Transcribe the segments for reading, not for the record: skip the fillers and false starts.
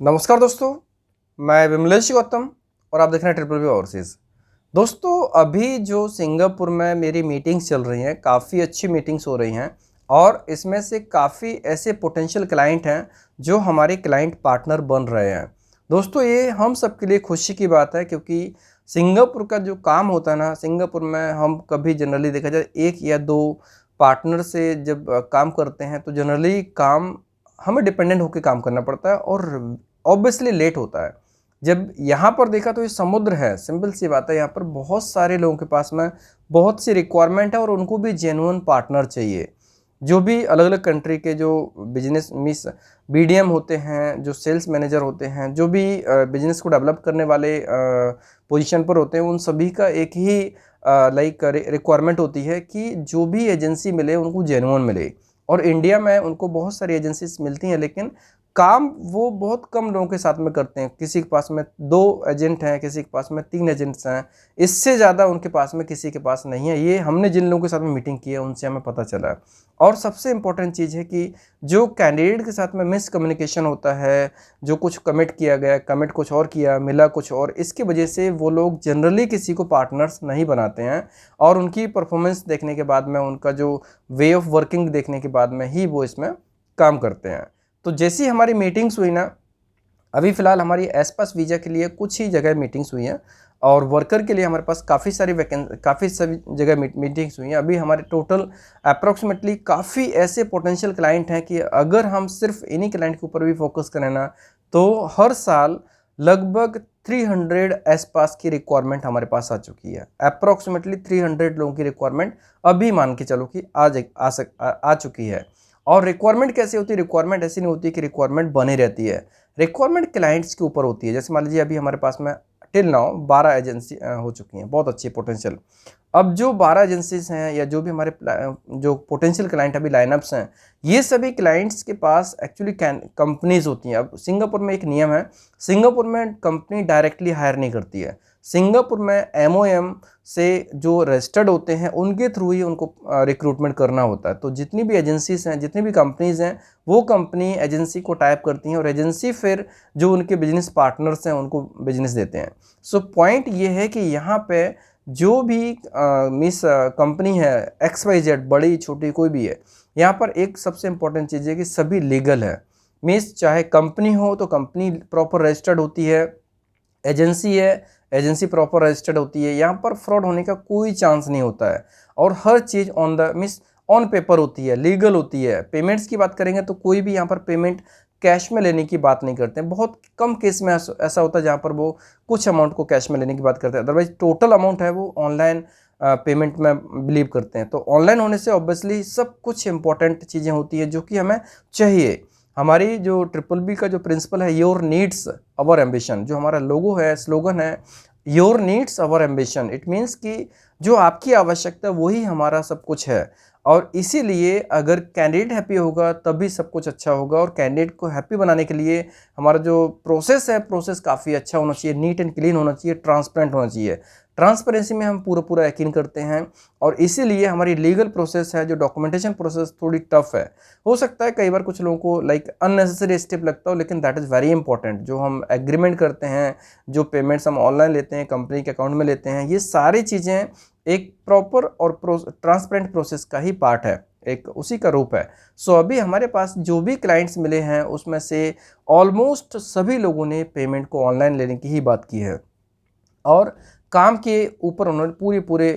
नमस्कार दोस्तों, मैं विमलेश गौतम और आप देख रहे हैं ट्रिपल बी ओवरसीज़। दोस्तों, अभी जो सिंगापुर में मेरी मीटिंग्स चल रही हैं, काफ़ी अच्छी मीटिंग्स हो रही हैं और इसमें से काफ़ी ऐसे पोटेंशियल क्लाइंट हैं जो हमारे क्लाइंट पार्टनर बन रहे हैं। दोस्तों, ये हम सब के लिए खुशी की बात है क्योंकि सिंगापुर का जो काम होता है ना, सिंगापुर में हम कभी जनरली देखा जाए 1 या 2 पार्टनर से जब काम करते हैं तो जनरली काम हमें डिपेंडेंट होकर काम करना पड़ता है और ऑब्वियसली लेट होता है। जब यहाँ पर देखा तो ये समुद्र है, सिंपल सी बात है। यहाँ पर बहुत सारे लोगों के पास में बहुत सी रिक्वायरमेंट है और उनको भी जेन्युइन पार्टनर चाहिए। जो भी अलग-अलग कंट्री के जो बिजनेस मिस बीडीएम होते हैं, जो सेल्स मैनेजर होते हैं, जो भी बिजनेस को डेवलप करने वाले पोजीशन पर होते हैं, उन सभी का एक ही रिक्वायरमेंट होती है कि जो भी एजेंसी मिले उनको जेन्युइन मिले। और इंडिया में उनको बहुत सारी एजेंसीज मिलती हैं, लेकिन काम वो बहुत कम लोगों के साथ में करते हैं। किसी के पास में 2 एजेंट हैं, किसी के पास में 3 एजेंट्स हैं, इससे ज़्यादा उनके पास में किसी के पास नहीं है। ये हमने जिन लोगों के साथ में मीटिंग की है उनसे हमें पता चला है। और सबसे इम्पोर्टेंट चीज़ है कि जो कैंडिडेट के साथ में मिसकम्युनिकेशन होता है, जो कुछ कमिट किया गया, कमिट कुछ और किया, मिला कुछ और, इसकी वजह से वो लोग जनरली किसी को पार्टनर्स नहीं बनाते हैं और उनकी परफॉर्मेंस देखने के बाद में, उनका जो वे ऑफ वर्किंग देखने के बाद में ही वो इसमें काम करते हैं। तो जैसी हमारी मीटिंग्स हुई ना, अभी फ़िलहाल हमारी एस्पास वीज़ा के लिए कुछ ही जगह मीटिंग्स हुई हैं और वर्कर के लिए हमारे पास काफ़ी सभी जगह मीटिंग्स हुई हैं। अभी हमारे टोटल अप्रॉक्सीमेटली काफ़ी ऐसे पोटेंशियल क्लाइंट हैं कि अगर हम सिर्फ इन्हीं क्लाइंट के ऊपर भी फोकस करें ना, तो हर साल लगभग 300 एस्पास की रिक्वायरमेंट हमारे पास आ चुकी है। अप्रॉक्सीमेटली 300 लोगों की रिक्वायरमेंट अभी मान के चलो कि आ चुकी है। और रिक्वायरमेंट कैसी होती है? रिक्वायरमेंट ऐसी नहीं होती कि रिक्वायरमेंट बनी रहती है। रिक्वायरमेंट क्लाइंट्स के ऊपर होती है। जैसे मान लीजिए अभी हमारे पास में टिल नाउ 12 एजेंसी हो चुकी हैं, बहुत अच्छी पोटेंशियल। अब जो 12 एजेंसीज हैं या जो भी हमारे जो पोटेंशियल क्लाइंट अभी लाइनअप्स हैं, ये सभी क्लाइंट्स के पास एक्चुअली कंपनीज होती हैं। अब सिंगापुर में एक नियम है, सिंगापुर में कंपनी डायरेक्टली हायर नहीं करती है। सिंगापुर में एमओएम से जो रजिस्टर्ड होते हैं उनके थ्रू ही उनको रिक्रूटमेंट करना होता है। तो जितनी भी एजेंसीज हैं, जितनी भी कंपनीज हैं, वो कंपनी एजेंसी को टाइप करती हैं और एजेंसी फिर जो उनके बिजनेस पार्टनर्स हैं उनको बिजनेस देते हैं। सो पॉइंट ये है कि यहाँ पे जो भी कंपनी है XYZ, बड़ी छोटी कोई भी है, यहाँ पर एक सबसे इम्पोर्टेंट चीज़ है कि सभी लीगल है। मीन्स चाहे कंपनी हो तो कंपनी प्रॉपर रजिस्टर्ड होती है, एजेंसी है एजेंसी प्रॉपर रजिस्टर्ड होती है। यहाँ पर फ्रॉड होने का कोई चांस नहीं होता है और हर चीज़ ऑन पेपर होती है, लीगल होती है। पेमेंट्स की बात करेंगे तो कोई भी यहाँ पर पेमेंट कैश में लेने की बात नहीं करते हैं। बहुत कम केस में ऐसा होता है जहाँ पर वो कुछ अमाउंट को कैश में लेने की बात करते हैं, अदरवाइज टोटल अमाउंट है वो ऑनलाइन पेमेंट में बिलीव करते हैं। तो ऑनलाइन होने से ऑब्वियसली सब कुछ इंपॉर्टेंट चीज़ें होती है जो कि हमें चाहिए। हमारी जो ट्रिपल बी का जो प्रिंसिपल है, योर नीड्स अवर एम्बिशन, जो हमारा लोगो है, स्लोगन है, your needs our ambition. It means कि जो आपकी आवश्यकता वही हमारा सब कुछ है। और इसीलिए अगर कैंडिडेट हैप्पी होगा तभी सब कुछ अच्छा होगा। और कैंडिडेट को हैप्पी बनाने के लिए हमारा जो प्रोसेस है, प्रोसेस काफ़ी अच्छा होना चाहिए, नीट एंड क्लीन होना चाहिए, ट्रांसपेरेंट होना चाहिए। ट्रांसपेरेंसी में हम पूरा यकीन करते हैं और इसीलिए हमारी लीगल प्रोसेस है, जो डॉक्यूमेंटेशन प्रोसेस थोड़ी टफ है। हो सकता है कई बार कुछ लोगों को अननेसेसरी स्टेप लगता हो, लेकिन दैट इज़ वेरी इंपॉर्टेंट। जो हम एग्रीमेंट करते हैं, जो पेमेंट्स हम ऑनलाइन लेते हैं, कंपनी के अकाउंट में लेते हैं, ये सारी चीज़ें एक प्रॉपर और ट्रांसपेरेंट प्रोसेस का ही पार्ट है, एक उसी का रूप है। सो अभी हमारे पास जो भी क्लाइंट्स मिले हैं उसमें से ऑलमोस्ट सभी लोगों ने पेमेंट को ऑनलाइन लेने की ही बात की है और काम के ऊपर उन्होंने पूरे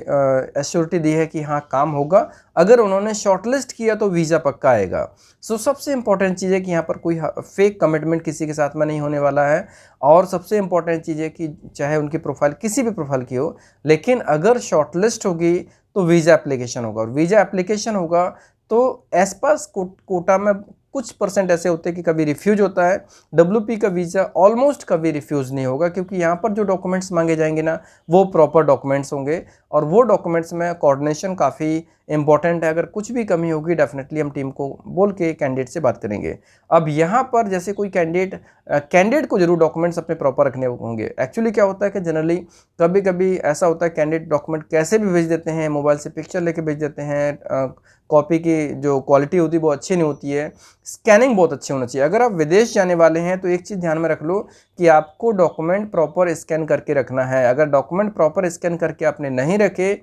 एश्योरिटी दी है कि हाँ काम होगा। अगर उन्होंने शॉर्टलिस्ट किया तो वीज़ा पक्का आएगा। सो सबसे इम्पॉर्टेंट चीज़ है कि यहाँ पर कोई फेक कमिटमेंट किसी के साथ में नहीं होने वाला है। और सबसे इम्पॉर्टेंट चीज़ है कि चाहे उनकी प्रोफाइल किसी भी प्रोफाइल की हो, लेकिन अगर शॉर्टलिस्ट होगी तो वीज़ा एप्लीकेशन होगा और वीज़ा एप्लीकेशन होगा तो एस्पास कोटा में कुछ परसेंट ऐसे होते हैं कि कभी रिफ्यूज होता है। WP का वीज़ा ऑलमोस्ट कभी रिफ्यूज़ नहीं होगा क्योंकि यहाँ पर जो डॉक्यूमेंट्स मांगे जाएंगे ना, वो प्रॉपर डॉक्यूमेंट्स होंगे और वो डॉक्यूमेंट्स में कोऑर्डिनेशन काफ़ी इंपॉर्टेंट है। अगर कुछ भी कमी होगी डेफिनेटली हम टीम को बोल के कैंडिडेट से बात करेंगे। अब यहाँ पर जैसे कोई कैंडिडेट को जरूर डॉक्यूमेंट्स अपने प्रॉपर रखने होंगे। एक्चुअली क्या होता है कि जनरली कभी कभी ऐसा होता है कैंडिडेट डॉक्यूमेंट कैसे भी भेज देते हैं, मोबाइल से पिक्चर लेके भेज देते हैं, कॉपी की जो क्वालिटी होती है वो अच्छी नहीं होती है, स्कैनिंग बहुत अच्छी होना चाहिए। अगर आप विदेश जाने वाले हैं तो एक चीज़ ध्यान में रख लो कि आपको डॉक्यूमेंट प्रॉपर स्कैन करके रखना है। अगर डॉक्यूमेंट प्रॉपर स्कैन करके आपने नहीं रखे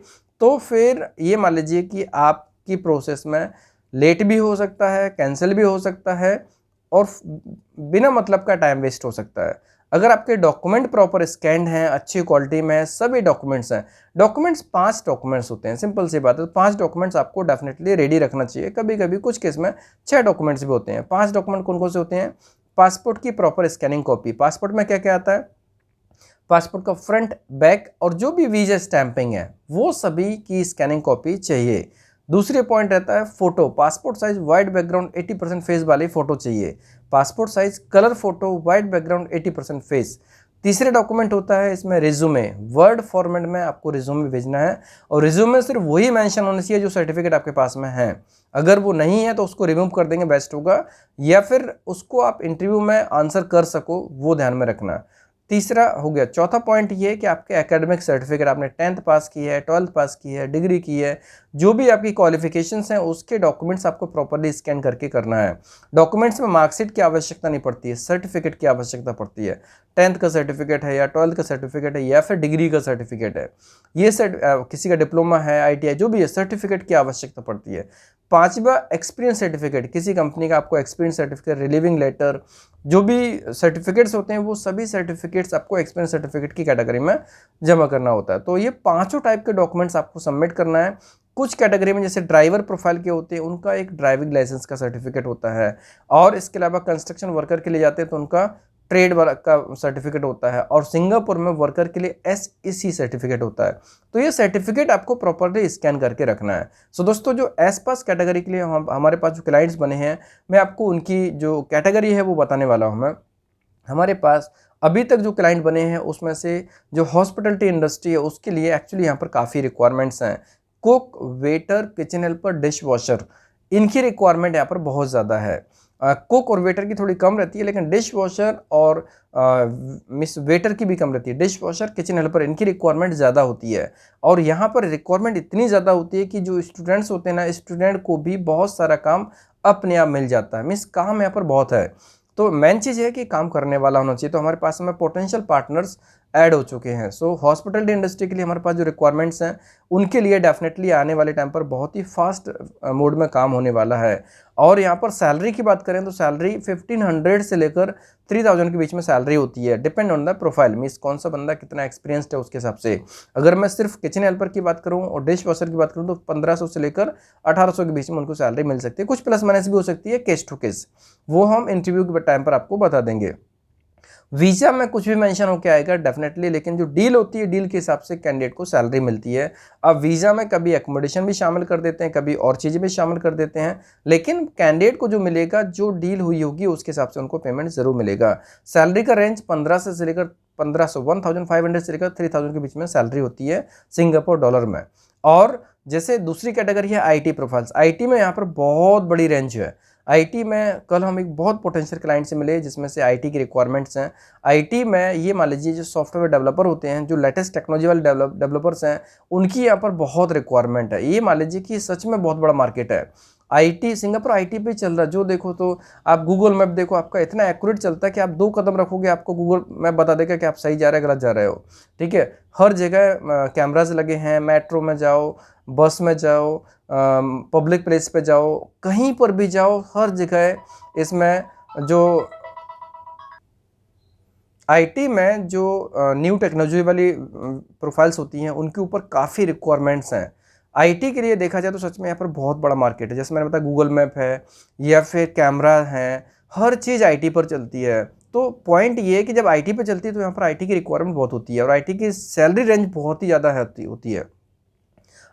तो फिर ये मान लीजिए कि आपकी प्रोसेस में लेट भी हो सकता है, कैंसिल भी हो सकता है और बिना मतलब का टाइम वेस्ट हो सकता है। अगर आपके डॉक्यूमेंट प्रॉपर स्कैन्ड हैं, अच्छी क्वालिटी में है, सभी डॉक्यूमेंट्स हैं, डॉक्यूमेंट्स 5 डॉक्यूमेंट्स होते हैं, सिंपल सी बात है, तो 5 डॉक्यूमेंट्स आपको डेफिनेटली रेडी रखना चाहिए। कभी कभी कुछ केस में 6 डॉक्यूमेंट्स भी होते हैं। 5 डॉक्यूमेंट कौन कौन से होते हैं? पासपोर्ट की प्रॉपर स्कैनिंग कॉपी, पासपोर्ट में क्या क्या आता है, पासपोर्ट का फ्रंट बैक और जो भी वीजा स्टैंपिंग है वो सभी की स्कैनिंग कॉपी चाहिए। दूसरे पॉइंट रहता है photo, passport size white background 80% face वाली फोटो चाहिए, passport size colour photo white background 80% face. तीसरे डॉक्यूमेंट होता है इसमें रिज्यूमे, वर्ड फॉर्मेट में आपको रिज्यूमे भेजना है और रिज्यूमे सिर्फ वही मेंशन होना चाहिए जो सर्टिफिकेट आपके पास में है। अगर वो नहीं है तो उसको रिमूव कर देंगे, बेस्ट होगा, या फिर उसको आप इंटरव्यू में आंसर कर सको, वो ध्यान में रखना। तीसरा हो गया। चौथा पॉइंट ये कि आपके एकेडमिक सर्टिफिकेट, आपने 10th पास की है, 12th पास की है, डिग्री की है, जो भी आपकी क्वालिफिकेशंस हैं उसके डॉक्यूमेंट्स आपको प्रॉपर्ली स्कैन करके करना है। डॉक्यूमेंट्स में मार्कशीट की आवश्यकता नहीं पड़ती है, सर्टिफिकेट की आवश्यकता पड़ती है। 10th का सर्टिफिकेट है या 12th का सर्टिफिकेट है या फिर डिग्री का सर्टिफिकेट है, ये किसी का डिप्लोमा है, ITI जो भी है, सर्टिफिकेट की आवश्यकता पड़ती है। पांचवा एक्सपीरियंस सर्टिफिकेट, किसी कंपनी का आपको एक्सपीरियंस सर्टिफिकेट, रिलीविंग लेटर, जो भी सर्टिफिकेट्स होते हैं वो सभी सर्टिफिकेट्स आपको एक्सपीरियंस सर्टिफिकेट की कैटेगरी में जमा करना होता है। तो ये 5 टाइप के डॉक्यूमेंट्स आपको सबमिट करना है। कुछ कैटेगरी में जैसे ड्राइवर प्रोफाइल के होते हैं उनका एक ड्राइविंग लाइसेंस का सर्टिफिकेट होता है, और इसके अलावा कंस्ट्रक्शन वर्कर के लिए जाते हैं तो उनका ट्रेड वर्क का सर्टिफिकेट होता है, और सिंगापुर में वर्कर के लिए SEC सर्टिफिकेट होता है। तो ये सर्टिफिकेट आपको प्रॉपर्ली स्कैन करके रखना है। सो दोस्तों, जो एस पास कैटेगरी के लिए हमारे पास जो क्लाइंट्स बने हैं, मैं आपको उनकी जो कैटेगरी है वो बताने वाला हूँ। मैं हमारे पास अभी तक जो क्लाइंट बने हैं उसमें से जो हॉस्पिटलिटी इंडस्ट्री है उसके लिए एक्चुअली यहाँ पर काफ़ी रिक्वायरमेंट्स हैं। Cook, waiter, kitchen helper, dish washer, इनकी रिक्वायरमेंट यहाँ पर बहुत ज़्यादा है। कुक और वेटर की थोड़ी कम रहती है, लेकिन डिश वॉशर और वेटर की भी कम रहती है। डिश वॉशर, किचन हेल्पर, इनकी रिक्वायरमेंट ज़्यादा होती है। और यहाँ पर रिक्वायरमेंट इतनी ज़्यादा होती है कि जो स्टूडेंट्स होते हैं ना, स्टूडेंट को भी बहुत सारा काम अपने आप मिल जाता है, मीन्स काम यहाँ पर बहुत है। तो मेन चीज़ है कि काम करने वाला होना चाहिए। तो हमारे पास में पोटेंशियल पार्टनर्स ऐड हो चुके हैं। सो हॉस्पिटलिटी इंडस्ट्री के लिए हमारे पास जो रिक्वायरमेंट्स हैं उनके लिए डेफिनेटली आने वाले टाइम पर बहुत ही फास्ट मोड में काम होने वाला है। और यहाँ पर सैलरी की बात करें तो सैलरी 1500 से लेकर 3000 के बीच में सैलरी होती है, depend on the profile, means कौन सा बंदा कितना एक्सपीरियंस्ड है उसके हिसाब से। अगर मैं सिर्फ किचन हेल्पर की बात करूँ और डिश वॉशर की बात करूँ तो 1500 से लेकर 1800 के बीच में उनको सैलरी मिल सकती है। कुछ प्लस माइनस भी हो सकती है, केस टू केस, वो हम इंटरव्यू के टाइम पर आपको बता देंगे। वीज़ा में कुछ भी मेंशन होकर आएगा डेफिनेटली, लेकिन जो डील होती है डील के हिसाब से कैंडिडेट को सैलरी मिलती है। अब वीज़ा में कभी एकोमोडेशन भी शामिल कर देते हैं, कभी और चीज़ें भी शामिल कर देते हैं, लेकिन कैंडिडेट को जो मिलेगा, जो डील हुई होगी उसके हिसाब से उनको पेमेंट ज़रूर मिलेगा। सैलरी का रेंज 1500 से लेकर 1500 से लेकर 3000 के बीच में सैलरी होती है सिंगापुर डॉलर में। और जैसे दूसरी कैटेगरी है IT प्रोफाइल्स, IT में यहाँ पर बहुत बड़ी रेंज है। IT में कल हम एक बहुत पोटेंशियल क्लाइंट से मिले जिसमें से IT की रिक्वायरमेंट्स हैं। IT में ये मान लीजिए जो सॉफ्टवेयर डेवलपर होते हैं, जो लेटेस्ट टेक्नोलॉजी वाले डेवलपर्स हैं, उनकी यहाँ पर बहुत रिक्वायरमेंट है। ये मान लीजिए कि सच में बहुत बड़ा मार्केट है। IT सिंगापुर IT पे चल रहा है। जो देखो तो आप गूगल मैप देखो, आपका इतना एक्यूरेट चलता है कि आप 2 कदम रखोगे आपको गूगल मैप बता देगा कि आप सही जा रहे हैं गलत जा रहे हो। ठीक है, हर जगह कैमराज लगे हैं, मेट्रो में जाओ, बस में जाओ, पब्लिक प्लेस पे जाओ, कहीं पर भी जाओ, हर जगह इसमें जो IT में जो न्यू टेक्नोलॉजी वाली प्रोफाइल्स होती हैं उनके ऊपर काफ़ी रिक्वायरमेंट्स हैं। IT के लिए देखा जाए तो सच में यहाँ पर बहुत बड़ा मार्केट है। जैसे मैंने बताया गूगल मैप है या फिर कैमरा है, हर चीज़ IT पर चलती है। तो पॉइंट ये है कि जब IT पर चलती है तो यहाँ पर IT की रिक्वायरमेंट बहुत होती है और IT की सैलरी रेंज बहुत ही ज़्यादा होती है।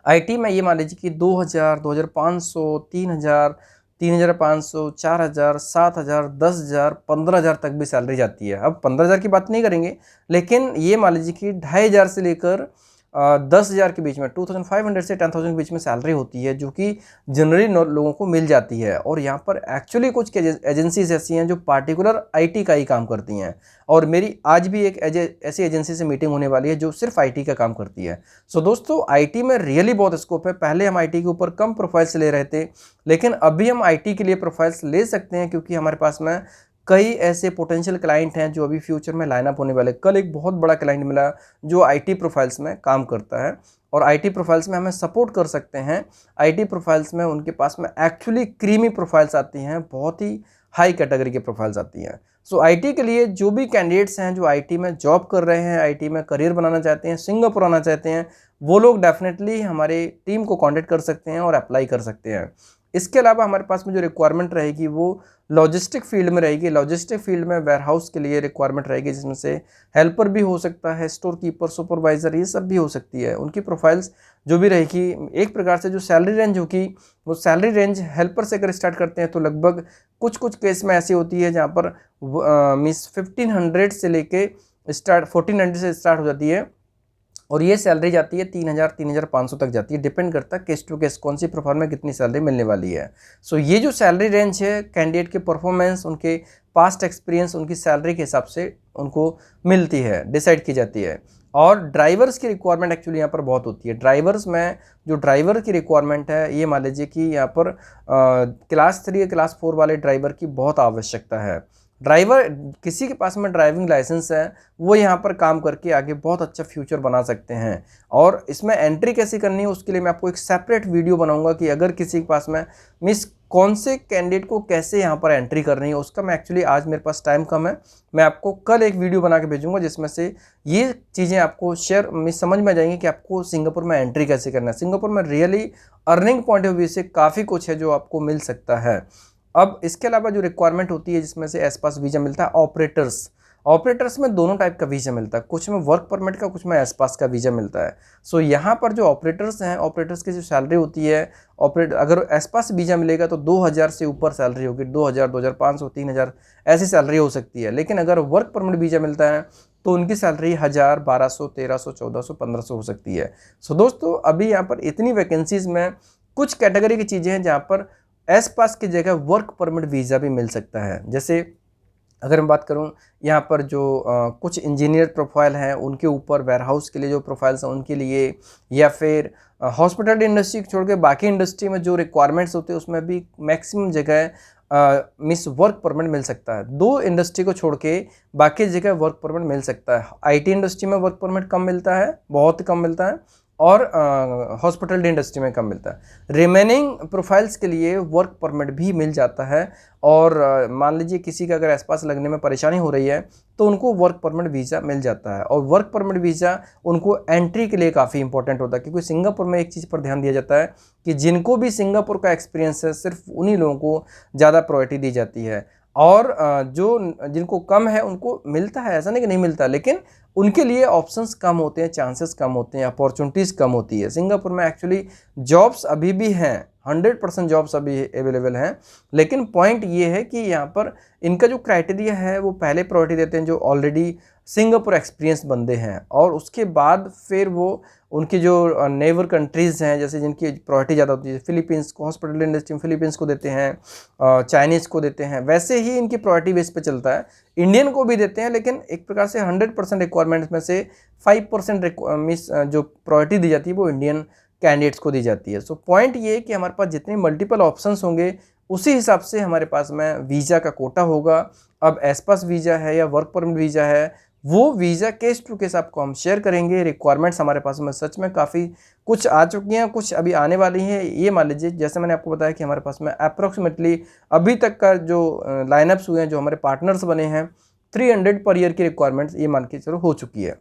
IT में ये मान लीजिए कि 2000, 2500, 3000, 3500, 4000, 7000, 10000, 15000 तक भी सैलरी जाती है। अब 15000 की बात नहीं करेंगे, लेकिन ये मान लीजिए कि 2500 से लेकर 10,000 के बीच में, 2500 से 10,000 के बीच में सैलरी होती है, जो कि जनरली लोगों को मिल जाती है। और यहाँ पर एक्चुअली कुछ एजेंसीज ऐसी हैं जो पार्टिकुलर आईटी का ही काम करती हैं, और मेरी आज भी एक ऐसी एजेंसी से मीटिंग होने वाली है जो सिर्फ आईटी का काम करती है। सो दोस्तों, आईटी में रियली बहुत स्कोप है। पहले हम आईटी के ऊपर कम प्रोफाइल्स ले रहे थे, लेकिन अभी हम आईटी के लिए प्रोफाइल्स ले सकते हैं, क्योंकि हमारे पास में कई ऐसे पोटेंशियल क्लाइंट हैं जो अभी फ्यूचर में लाइनअप होने वाले। कल एक बहुत बड़ा क्लाइंट मिला जो आईटी प्रोफाइल्स में काम करता है, और आईटी प्रोफाइल्स में हमें सपोर्ट कर सकते हैं। आईटी प्रोफाइल्स में उनके पास में एक्चुअली क्रीमी प्रोफाइल्स आती हैं, बहुत ही हाई कैटेगरी के प्रोफाइल्स आती हैं। सो आईटी के लिए जो भी कैंडिडेट्स हैं जो आईटी में जॉब कर रहे हैं, आईटी में करियर बनाना चाहते हैं, सिंगापुर आना चाहते हैं, वो लोग डेफिनेटली हमारे टीम को कांटेक्ट कर सकते हैं और अप्लाई कर सकते हैं। इसके अलावा हमारे पास में जो रिक्वायरमेंट रहेगी वो लॉजिस्टिक फील्ड में रहेगी। लॉजिस्टिक फील्ड में वेयरहाउस के लिए रिक्वायरमेंट रहेगी, जिसमें से हेल्पर भी हो सकता है, स्टोर कीपर, सुपरवाइज़र, ये सब भी हो सकती है। उनकी प्रोफाइल्स जो भी रहेगी, एक प्रकार से जो सैलरी रेंज होगी वो सैलरी रेंज हेल्पर से अगर स्टार्ट करते हैं तो लगभग कुछ केस में ऐसी होती है जहाँ पर मीन्स 1500 से लेके 1400 से स्टार्ट हो जाती है, और ये सैलरी जाती है 3,000 3,500 तक जाती है। डिपेंड करता है केस टू केस कौन सी प्रोफाइल में कितनी सैलरी मिलने वाली है। सो ये जो सैलरी रेंज है कैंडिडेट के परफॉर्मेंस, उनके पास्ट एक्सपीरियंस, उनकी सैलरी के हिसाब से उनको मिलती है, डिसाइड की जाती है। और ड्राइवर्स की रिक्वायरमेंट एक्चुअली यहाँ पर बहुत होती है। ड्राइवर्स में जो ड्राइवर की रिक्वायरमेंट है, ये मान लीजिए कि यहाँ पर क्लास 3 या क्लास 4 वाले ड्राइवर की बहुत आवश्यकता है। ड्राइवर, किसी के पास में ड्राइविंग लाइसेंस है, वो यहाँ पर काम करके आगे बहुत अच्छा फ्यूचर बना सकते हैं। और इसमें एंट्री कैसे करनी है उसके लिए मैं आपको एक सेपरेट वीडियो बनाऊंगा कि अगर किसी के पास में मीन्स कौन से कैंडिडेट को कैसे यहाँ पर एंट्री करनी है, उसका मैं एक्चुअली आज मेरे पास टाइम कम है, मैं आपको कल एक वीडियो बना के भेजूंगा जिसमें से ये चीज़ें आपको समझ में आ जाएंगी कि आपको सिंगापुर में एंट्री कैसे करना है। सिंगापुर में really earning point of view से काफ़ी कुछ है जो आपको मिल सकता है। अब इसके अलावा जो रिक्वायरमेंट होती है जिसमें से एसपास वीज़ा मिलता है, ऑपरेटर्स में दोनों टाइप का वीज़ा मिलता है, कुछ में वर्क परमिट का, कुछ में एसपास का वीज़ा मिलता है। सो यहाँ पर जो ऑपरेटर्स हैं, ऑपरेटर्स की जो सैलरी होती है, अगर एसपास वीज़ा मिलेगा तो 2,000 से ऊपर सैलरी होगी, 2,000, 2,500, 3,000 ऐसी सैलरी हो सकती है। लेकिन अगर वर्क परमिट वीज़ा मिलता है तो उनकी सैलरी 1,000, 1,200, 1,300, 1,400, 1,500 हो सकती है। सो दोस्तों, अभी यहाँ पर इतनी वैकेंसीज़ में कुछ कैटेगरी की चीज़ें हैं जहाँ पर एस पास की जगह वर्क परमिट वीज़ा भी मिल सकता है। जैसे अगर मैं बात करूं, यहाँ पर जो कुछ इंजीनियर प्रोफाइल हैं उनके ऊपर वेयरहाउस के लिए जो प्रोफाइल्स हैं उनके लिए, या फिर हॉस्पिटल इंडस्ट्री छोड़ के बाकी इंडस्ट्री में जो रिक्वायरमेंट्स होते हैं उसमें भी मैक्सिमम जगह मिस वर्क परमिट मिल सकता है। 2 इंडस्ट्री को छोड़ के बाकी जगह वर्क परमिट मिल सकता है। आईटी इंडस्ट्री में वर्क परमिट कम मिलता है, बहुत कम मिलता है, और हॉस्पिटल इंडस्ट्री में कम मिलता है। रिमेनिंग प्रोफाइल्स के लिए वर्क परमिट भी मिल जाता है। और मान लीजिए किसी का अगर आसपास लगने में परेशानी हो रही है तो उनको वर्क परमिट वीज़ा मिल जाता है। और वर्क परमिट वीज़ा उनको एंट्री के लिए काफ़ी इंपॉर्टेंट होता है, क्योंकि सिंगापुर में एक चीज़ पर ध्यान दिया जाता है कि जिनको भी सिंगापुर का एक्सपीरियंस है सिर्फ उन्हीं लोगों को ज़्यादा प्रायोरिटी दी जाती है, और जिनको कम है उनको मिलता है, ऐसा नहीं कि नहीं मिलता, लेकिन उनके लिए ऑप्शंस कम होते हैं, चांसेस कम होते हैं, अपॉर्चुनिटीज़ कम होती है। सिंगापुर में एक्चुअली जॉब्स अभी भी हैं, 100% जॉब्स अभी अवेलेबल हैं, लेकिन पॉइंट ये है कि यहाँ पर इनका जो क्राइटेरिया है वो पहले प्रायोरिटी देते हैं जो ऑलरेडी सिंगापुर एक्सपीरियंस बंदे हैं, और उसके बाद फिर वो उनकी जो नेबर कंट्रीज़ हैं, जैसे जिनकी प्रायोरिटी ज़्यादा होती है, फिलीपींस को, हॉस्पिटल इंडस्ट्री में फिलीपींस को देते हैं, चाइनीज़ को देते हैं, वैसे ही इनकी प्रायोरिटी बेस पे चलता है। इंडियन को भी देते हैं, लेकिन एक प्रकार से 100% रिक्वायरमेंट्स में से 5% मिस जो प्रायोरिटी दी जाती है वो इंडियन कैंडिडेट्स को दी जाती है। सो पॉइंट ये है कि हमारे पास जितने मल्टीपल ऑप्शंस होंगे उसी हिसाब से हमारे पास में वीज़ा का कोटा होगा। अब एसपास वीज़ा है या वर्क परमिट वीज़ा है, वो वीज़ा केस टू केस आपको हम शेयर करेंगे। रिक्वायरमेंट्स हमारे पास में सच में काफ़ी कुछ आ चुकी हैं, कुछ अभी आने वाली हैं। ये मान लीजिए जैसे मैंने आपको बताया कि हमारे पास में अप्रॉक्सीमेटली अभी तक का जो लाइनअप्स हुए हैं, जो हमारे पार्टनर्स बने हैं, 300 पर ईयर की रिक्वायरमेंट्स ये मान के चलो हो चुकी है।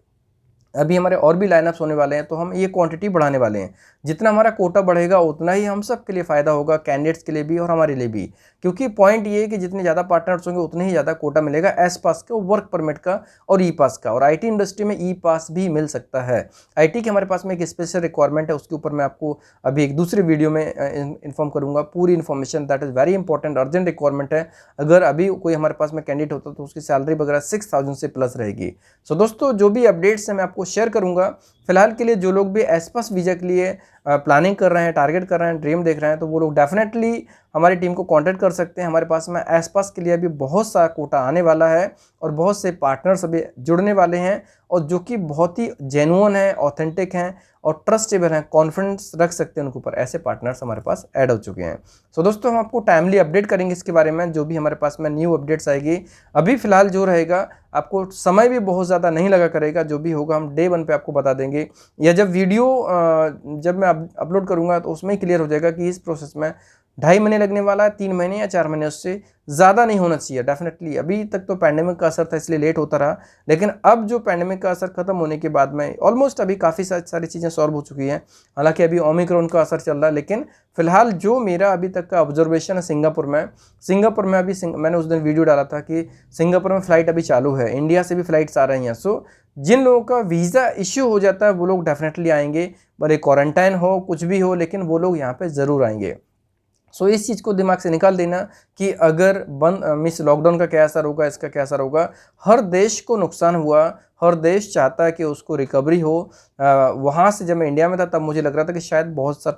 अभी हमारे और भी लाइनअप्स होने वाले हैं, तो हम ये क्वांटिटी बढ़ाने वाले हैं। जितना हमारा कोटा बढ़ेगा उतना ही हम सब के लिए फ़ायदा होगा, कैंडिडेट्स के लिए भी और हमारे लिए भी, क्योंकि पॉइंट ये है कि जितने ज़्यादा पार्टनर्स होंगे उतने ही ज़्यादा कोटा मिलेगा एस पास का, वर्क परमिट का और ई पास का। और आईटी इंडस्ट्री में ई पास भी मिल सकता है। आईटी की हमारे पास में एक स्पेशल रिक्वायरमेंट है, उसके ऊपर मैं आपको अभी एक दूसरी वीडियो में इन्फॉर्म करूँगा पूरी information. That is very important, urgent requirement है। अगर अभी कोई हमारे पास में कैंडिडेट होता तो उसकी सैलरी वगैरह 6,000 से प्लस रहेगी। सो दोस्तों, जो भी अपडेट्स हैं मैं आपको शेयर करूँगा। फिलहाल के लिए जो लोग भी एस्पास वीज़ा के लिए प्लानिंग कर रहे हैं, टारगेट कर रहे हैं, ड्रीम देख रहे हैं, तो वो लोग डेफिनेटली हमारी टीम को कांटेक्ट कर सकते हैं। हमारे पास में एस्पास के लिए अभी बहुत सा कोटा आने वाला है और बहुत से पार्टनर्स अभी जुड़ने वाले हैं, और जो कि बहुत ही जेन्युइन हैं, ऑथेंटिक हैं और ट्रस्टेबल हैं, कॉन्फिडेंस रख सकते हैं उनके ऊपर, ऐसे पार्टनर्स हमारे पास ऐड हो चुके हैं। सो दोस्तों, हम आपको टाइमली अपडेट करेंगे इसके बारे में, जो भी हमारे पास में न्यू अपडेट्स आएगी। अभी फिलहाल जो रहेगा, आपको समय भी बहुत ज़्यादा नहीं लगा करेगा, जो भी होगा हम डे 1 पे आपको बता देंगे, या जब वीडियो जब मैं अपलोड करूँगा तो उसमें ही क्लियर हो जाएगा कि इस प्रोसेस में 2.5 महीने लगने वाला है, 3 महीने या 4 महीने, उससे ज़्यादा नहीं होना चाहिए डेफिनेटली। अभी तक तो पैंडेमिक का असर था इसलिए लेट होता रहा, लेकिन अब जो पैंडेमिक का असर खत्म होने के बाद में ऑलमोस्ट अभी काफ़ी सारी चीज़ें सॉल्व हो चुकी हैं। हालांकि अभी ओमिक्रॉन का असर चल रहा है, लेकिन फिलहाल जो मेरा अभी तक का ऑब्जर्वेशन है सिंगापुर में अभी मैंने उस दिन वीडियो डाला था कि सिंगापुर में फ़्लाइट अभी चालू है, इंडिया से भी फ़्लाइट्स आ रही हैं। सो जिन लोगों का वीज़ा इश्यू हो जाता है वो लोग डेफिनेटली आएंगे, भले क्वारंटाइन हो, कुछ भी हो, लेकिन वो लोग यहाँ पे ज़रूर आएंगे। सो इस चीज़ को दिमाग से निकाल देना कि अगर मिस लॉकडाउन का क्या असर होगा, इसका क्या असर होगा। हर देश को नुकसान हुआ, हर देश चाहता है कि उसको रिकवरी हो। वहाँ से जब मैं इंडिया में था तब मुझे लग रहा था कि शायद बहुत सा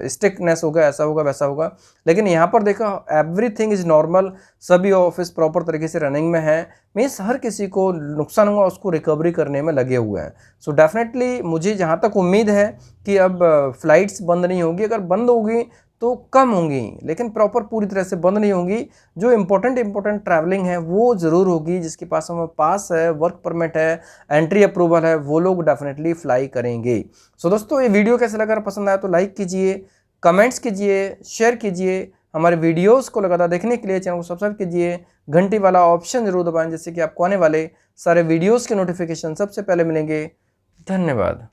स्ट्रिक्टनेस होगा, ऐसा होगा वैसा होगा, लेकिन यहाँ पर देखा एवरीथिंग इज़ नॉर्मल, सभी ऑफिस प्रॉपर तरीके से रनिंग में है। मीन्स हर किसी को नुकसान हुआ उसको रिकवरी करने में लगे हुए हैं। सो डेफिनेटली मुझे जहाँ तक उम्मीद है कि अब फ्लाइट्स बंद नहीं होगी, अगर बंद होगी तो कम होंगी, लेकिन प्रॉपर पूरी तरह से बंद नहीं होंगी। जो इंपॉर्टेंट ट्रैवलिंग है वो ज़रूर होगी, जिसके पास हमें पास है, वर्क परमिट है, एंट्री अप्रूवल है, वो लोग डेफिनेटली फ्लाई करेंगे। सो दोस्तों, ये वीडियो कैसे लगा, पसंद आया तो लाइक कीजिए, कमेंट्स कीजिए, शेयर कीजिए। हमारे वीडियोज़ को लगातार देखने के लिए चैनल को सब्सक्राइब कीजिए, घंटी वाला ऑप्शन जरूर दबाएं, जिससे कि आपको आने वाले सारे वीडियोज़ के नोटिफिकेशन सबसे पहले मिलेंगे। धन्यवाद।